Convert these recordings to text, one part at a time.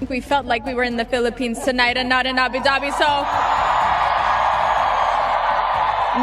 We felt like we were in the Philippines tonight and not in Abu Dhabi, so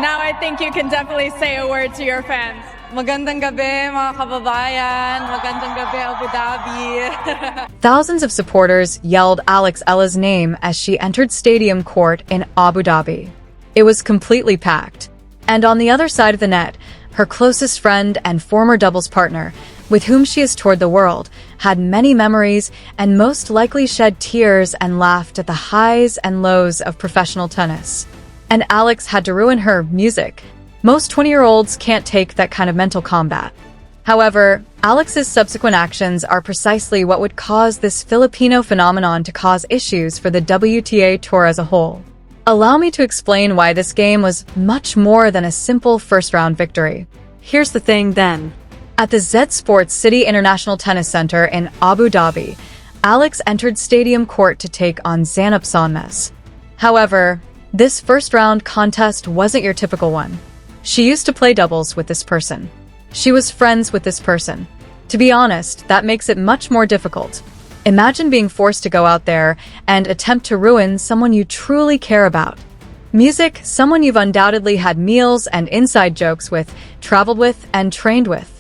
now I think you can definitely say a word to your fans. Magandang gabi, mga kababayan. Magandang gabi, Abu Dhabi. Thousands of supporters yelled Alex Eala's name as she entered Stadium Court in Abu Dhabi. It was completely packed. And on the other side of the net, her closest friend and former doubles partner, with whom she has toured the world, had many memories and most likely shed tears and laughed at the highs and lows of professional tennis. And Alex had to ruin her music. Most 20-year-olds can't take that kind of mental combat. However, Alex's subsequent actions are precisely what would cause this Filipino phenomenon to cause issues for the WTA tour as a whole. Allow me to explain why this game was much more than a simple first-round victory. Here's the thing then. At the Z Sports City International Tennis Center in Abu Dhabi, Alex entered Stadium Court to take on Zanap Sonmes. However, this first-round contest wasn't your typical one. She used to play doubles with this person. She was friends with this person. To be honest, that makes it much more difficult. Imagine being forced to go out there and attempt to ruin someone you truly care about. Music, someone you've undoubtedly had meals and inside jokes with, traveled with, and trained with.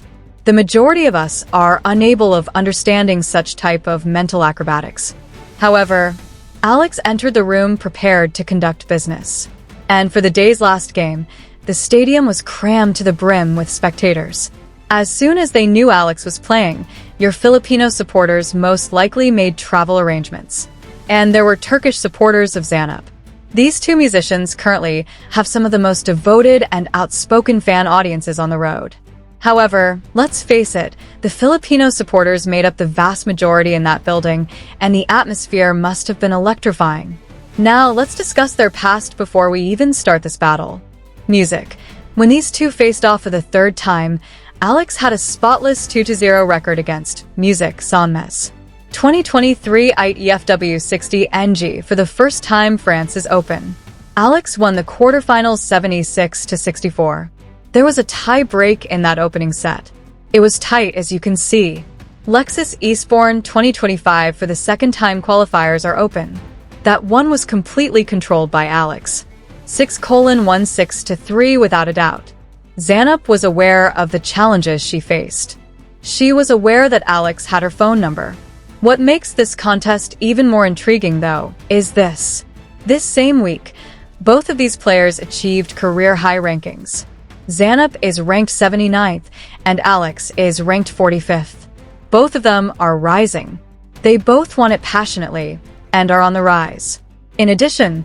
The majority of us are unable of understanding such type of mental acrobatics. However, Alex entered the room prepared to conduct business. And for the day's last game, the stadium was crammed to the brim with spectators. As soon as they knew Alex was playing, your Filipino supporters most likely made travel arrangements. And there were Turkish supporters of Zanap. These two musicians currently have some of the most devoted and outspoken fan audiences on the road. However, let's face it, the Filipino supporters made up the vast majority in that building, and the atmosphere must have been electrifying. Now, let's discuss their past before we even start this battle. Music. When these two faced off for the third time, Alex had a spotless 2-0 record against Music Sonmes. 2023 ITFW 60 NG for the first time France's Open. Alex won the quarterfinals 76-64. There was a tie break in that opening set. It was tight, as you can see. Lexus Eastbourne 2025 for the second time qualifiers are open. That one was completely controlled by Alex. 6-1-6-3 without a doubt. Zanap was aware of the challenges she faced. She was aware that Alex had her phone number. What makes this contest even more intriguing, though, is this. This same week, both of these players achieved career-high rankings. Zanap is ranked 79th, and Alex is ranked 45th. Both of them are rising. They both want it passionately, and are on the rise. In addition,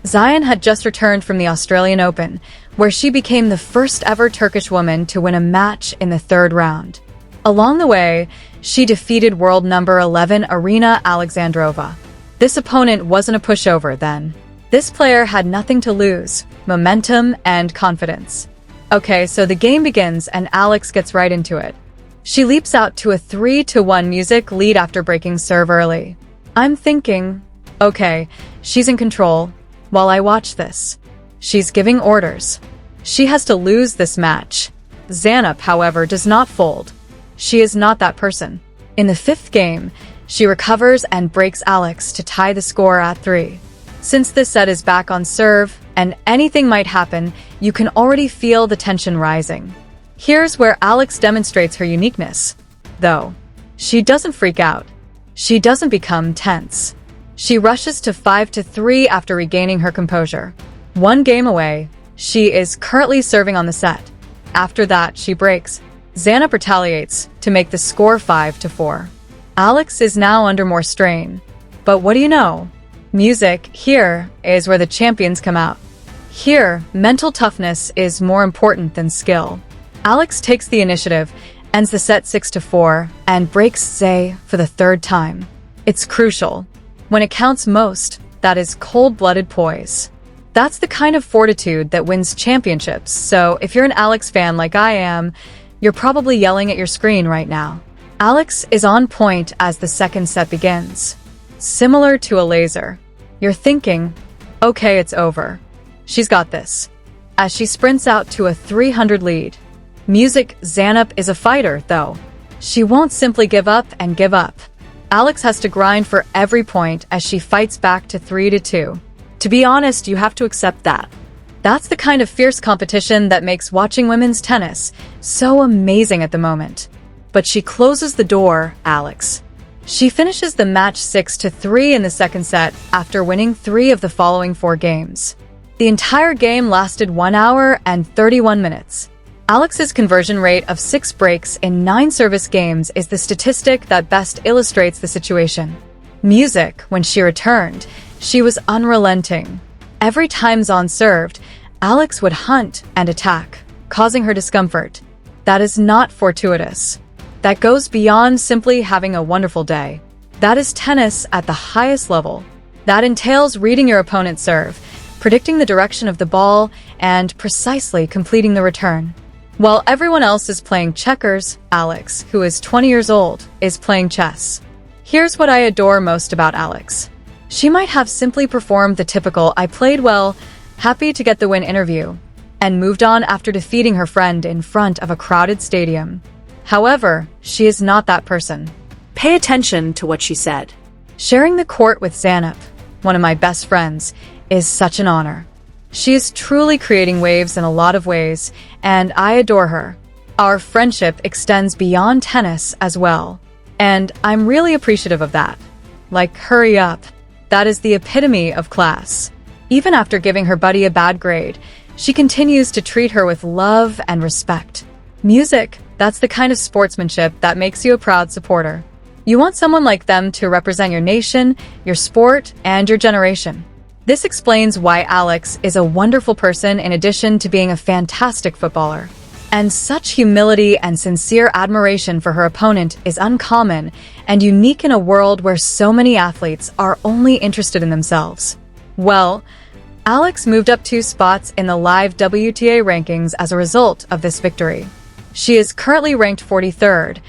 Zion had just returned from the Australian Open, where she became the first ever Turkish woman to win a match in the third round. Along the way, she defeated world number 11 Arina Alexandrova. This opponent wasn't a pushover then. This player had nothing to lose, momentum and confidence. Okay, so the game begins and Alex gets right into it. She leaps out to a 3-1 music lead after breaking serve early. I'm thinking, okay, she's in control. While I watch this, she's giving orders. She has to lose this match. Zanap, however, does not fold. She is not that person. In the fifth game, she recovers and breaks Alex to tie the score at 3. Since this set is back on serve, and anything might happen, you can already feel the tension rising. Here's where Alex demonstrates her uniqueness. Though, she doesn't freak out. She doesn't become tense. She rushes to 5-3 after regaining her composure. One game away, she is currently serving on the set. After that, she breaks. Zanap retaliates to make the score 5-4. Alex is now under more strain. But what do you know? Music, here, is where the champions come out. Here, mental toughness is more important than skill. Alex takes the initiative, ends the set 6-4, and breaks Zay for the third time. It's crucial. When it counts most, that is cold-blooded poise. That's the kind of fortitude that wins championships, so if you're an Alex fan like I am, you're probably yelling at your screen right now. Alex is on point as the second set begins. Similar to a laser. You're thinking, okay, it's over. She's got this. As she sprints out to a 300 lead. Music Zanap is a fighter, though. She won't simply give up and give up. Alex has to grind for every point as she fights back to 3-2. To be honest, you have to accept that. That's the kind of fierce competition that makes watching women's tennis so amazing at the moment. But she closes the door, Alex. She finishes the match 6-3 in the second set after winning 3 of the following 4 games. The entire game lasted 1 hour and 31 minutes. Alex's conversion rate of 6 breaks in 9 service games is the statistic that best illustrates the situation. Music, when she returned, she was unrelenting. Every time Zahn served, Alex would hunt and attack, causing her discomfort. That is not fortuitous. That goes beyond simply having a wonderful day. That is tennis at the highest level. That entails reading your opponent's serve, predicting the direction of the ball, and precisely completing the return. While everyone else is playing checkers, Alex, who is 20 years old, is playing chess. Here's what I adore most about Alex. She might have simply performed the typical "I played well, happy to get the win" interview, and moved on after defeating her friend in front of a crowded stadium. However, she is not that person. Pay attention to what she said. Sharing the court with Zanab, one of my best friends, is such an honor. She is truly creating waves in a lot of ways, and I adore her. Our friendship extends beyond tennis as well, and I'm really appreciative of that. Like, hurry up. That is the epitome of class. Even after giving her buddy a bad grade, she continues to treat her with love and respect. Music, that's the kind of sportsmanship that makes you a proud supporter. You want someone like them to represent your nation, your sport, and your generation. This explains why Alex is a wonderful person in addition to being a fantastic footballer. And such humility and sincere admiration for her opponent is uncommon and unique in a world where so many athletes are only interested in themselves. Well, Alex moved up 2 spots in the live WTA rankings as a result of this victory. She is currently ranked 43rd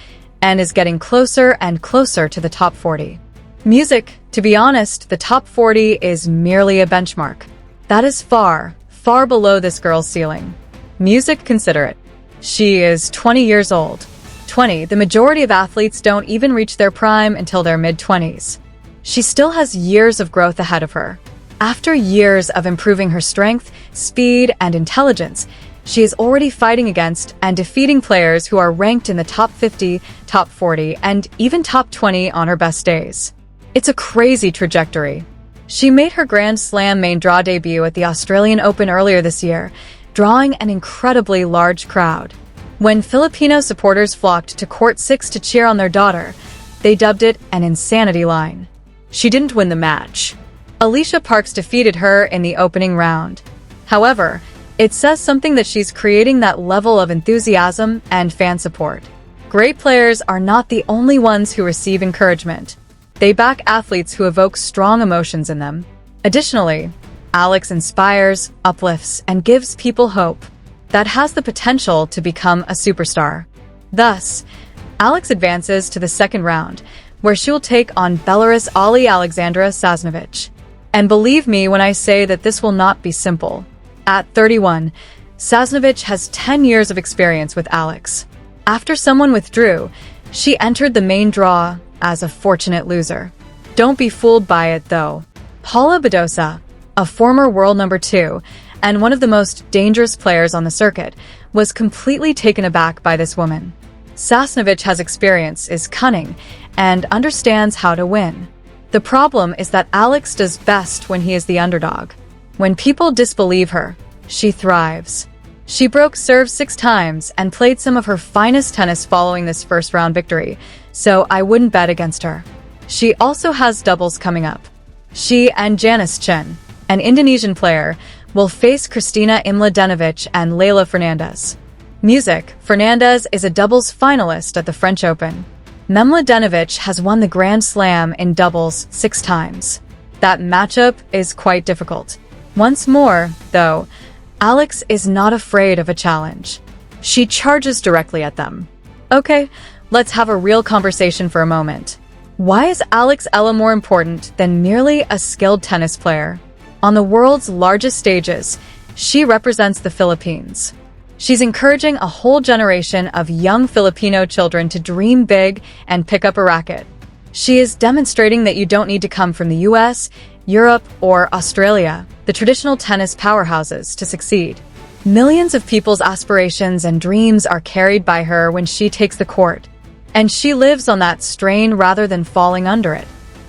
and is getting closer and closer to the top 40. Music, to be honest, the top 40 is merely a benchmark. That is far, far below this girl's ceiling. Music, consider it. She is 20 years old. 20, the majority of athletes don't even reach their prime until their mid-20s. She still has years of growth ahead of her. After years of improving her strength, speed, and intelligence, she is already fighting against and defeating players who are ranked in the top 50, top 40, and even top 20 on her best days. It's a crazy trajectory. She made her Grand Slam main draw debut at the Australian Open earlier this year, drawing an incredibly large crowd. When Filipino supporters flocked to Court 6 to cheer on their daughter, they dubbed it an insanity line. She didn't win the match. Alicia Parks defeated her in the opening round. However, it says something that she's creating that level of enthusiasm and fan support. Great players are not the only ones who receive encouragement. They back athletes who evoke strong emotions in them. Additionally, Alex inspires, uplifts, and gives people hope that has the potential to become a superstar. Thus, Alex advances to the second round, where she will take on Belarus' Ali Alexandra Sasnovich. And believe me when I say that this will not be simple. At 31, Sasnovich has 10 years of experience with Alex. After someone withdrew, she entered the main draw as a fortunate loser. Don't be fooled by it, though. Paula Badosa, a former world number 2 and one of the most dangerous players on the circuit, was completely taken aback by this woman. Sasnovich has experience, is cunning, and understands how to win. The problem is that Alex does best when he is the underdog. When people disbelieve her, she thrives. She broke serve 6 times and played some of her finest tennis following this first-round victory, so I wouldn't bet against her. She also has doubles coming up. She and Janice Chen, an Indonesian player, will face Kristina Mladenovic and Leylah Fernandez. Music, Fernandez is a doubles finalist at the French Open. Mladenovic has won the Grand Slam in doubles 6 times. That matchup is quite difficult. Once more, though, Alex is not afraid of a challenge. She charges directly at them. Okay, let's have a real conversation for a moment. Why is Alex Eala more important than merely a skilled tennis player? On the world's largest stages, she represents the Philippines. She's encouraging a whole generation of young Filipino children to dream big and pick up a racket. She is demonstrating that you don't need to come from the US, Europe, or Australia, the traditional tennis powerhouses, to succeed. Millions of people's aspirations and dreams are carried by her when she takes the court, and she lives on that strain rather than falling under it.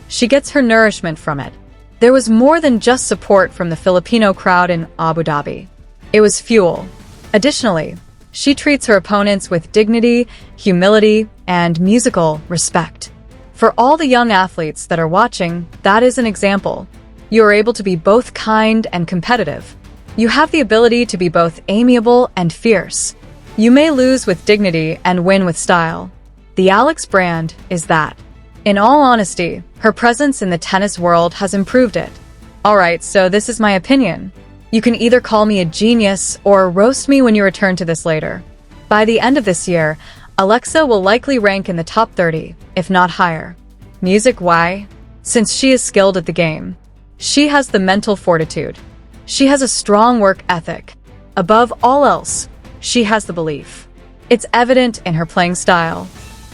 She gets her nourishment from it. There was more than just support from the Filipino crowd in Abu Dhabi. It was fuel. Additionally, she treats her opponents with dignity, humility, and musical respect. For all the young athletes that are watching, that is an example. You are able to be both kind and competitive. You have the ability to be both amiable and fierce. You may lose with dignity and win with style. The Alex brand is that. In all honesty, her presence in the tennis world has improved it. Alright, so this is my opinion. You can either call me a genius or roast me when you return to this later. By the end of this year, Alexa will likely rank in the top 30, if not higher. Music, why? Since she is skilled at the game. She has the mental fortitude. She has a strong work ethic. Above all else, she has the belief. It's evident in her playing style.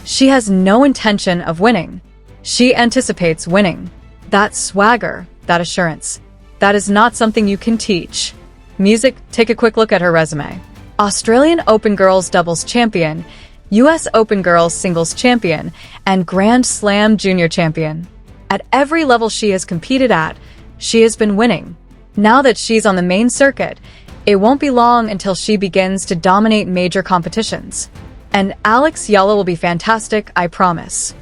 She has no intention of winning. She anticipates winning. That swagger, that assurance, that is not something you can teach. Music, take a quick look at her resume. Australian Open Girls Doubles Champion, US Open Girls Singles Champion, and Grand Slam Junior Champion. At every level she has competed at, she has been winning. Now that she's on the main circuit, it won't be long until she begins to dominate major competitions. And Alex Eala will be fantastic, I promise.